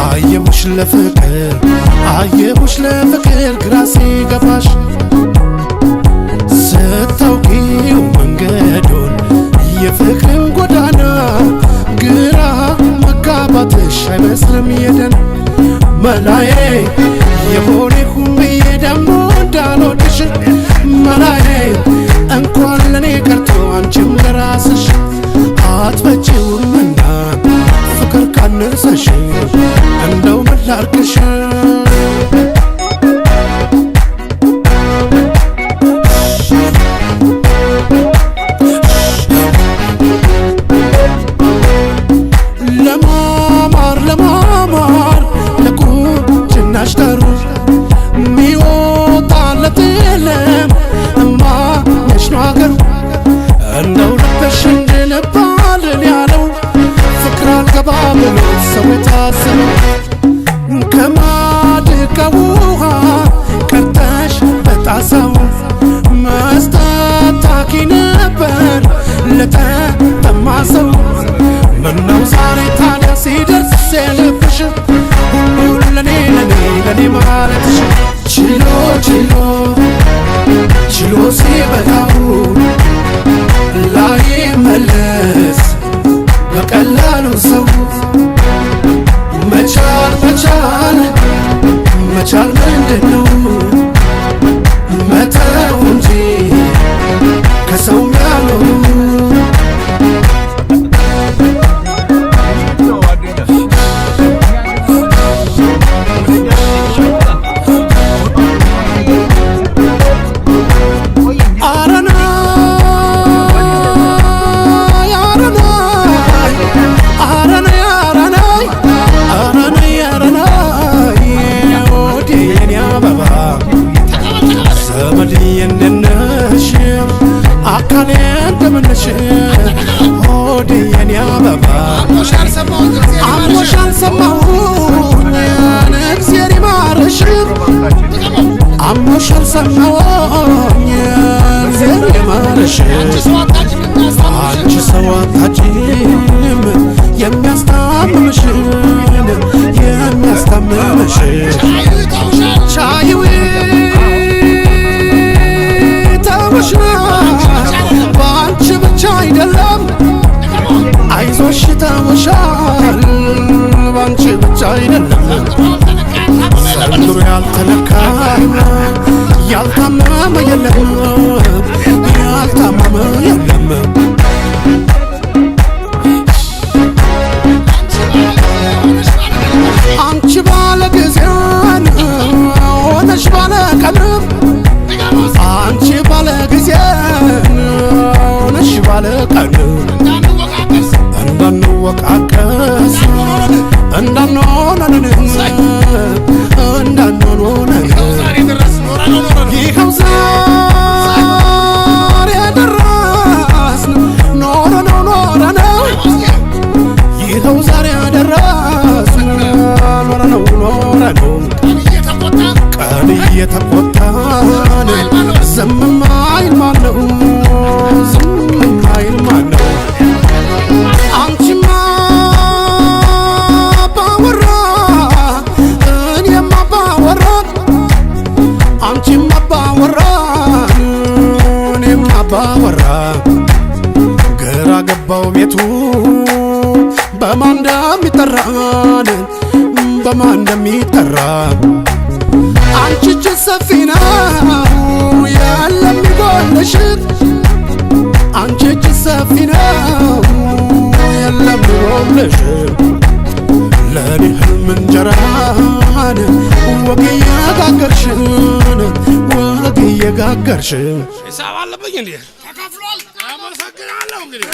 አየሁሽ ለፍቅር ግራ ሲገባሽ ስታውቂው መንገዱን የፍቅርን ጎዳና ግራ መጋባትሽ አይመስልም የደን መላዬ የሆነ ብዬ ደሞ እንዳልወድሽ መላዬ እንኳን ለኔ ቀርቶ አንቺም ለራስሽ አትበጪውምና ፍቅር ካነሰሽ እንደው ምን ላድርግሽ ለማማር ለቁንጅናሽ ጠሩ ሚወጣለት የለም እማ ነሽ ነው አገሩ እንደው ልበሽ እንድንባልን ያለው ፍቅር አልገባ ብሎ ሰው የታሰበው ከማድጋ ውሃ ቀርተሽ በጣሳው መስጠት ታኪ ነበር ለተጠማ ሰው ምነው ዛሬ ታዲያ ሲደርስ የልብሽ ሁሉ ለኔ ማለትሽ ችሎ ሲበቃው ላይመለስ በቀላሉ ሰው መቻል ምንድነው መተው እንጂ ከሰው ያለው የነነሽ አካሌ እንደምነሽ ሆዴ የኔ አበባ አሞሽ አልሰማሁኝ እግዚአብሔር ይማርሽ አሞሽ አልሰማሁኝ እግዚአብሔር ይማርሽ አንቺ ሰው አታጭም የሚያስታምምሽን ቻይዊ በአንቺ ብቻ አይደለም አይዞሽ ተውሻል በአንቺ ብቻ አይደለም ዘንድሮ ያልተነካ ያልታመመ የለም ያልታመመ የለም አንቺ ባለ ጊዜን ሆነሽ ባለ ቀንም አንቺ ባለ ጊዜ ሆነሽ ባለ ቀን እንዳንወቃቀስ እንዳንሆን ይኸው ዛሬ ደረስን ኖረነው ይኸው ዛሬ ደረስን ኖረነው ቀን እየተቆጣን ዝም ማይል ማነው አንቺማ ባወራ እኔማ ባወራ አንቺማ ባወራ እኔማ ባወራ ግራ ገባው ቤቱ በማን እንደሚጠራን በማን እንደሚጠራ አንቺ እጅ ሰፊ ነው የለም ይጎልሽ አንቺ እጅ ሰፊ ነው የለም ይጎልሽ ለኔ ህልም እንጀራን ወግ እየጋገርሽ ሂሳብ አለብኝ እንዴ ተከፍሏል አመሰግናለሁ እንግዲህ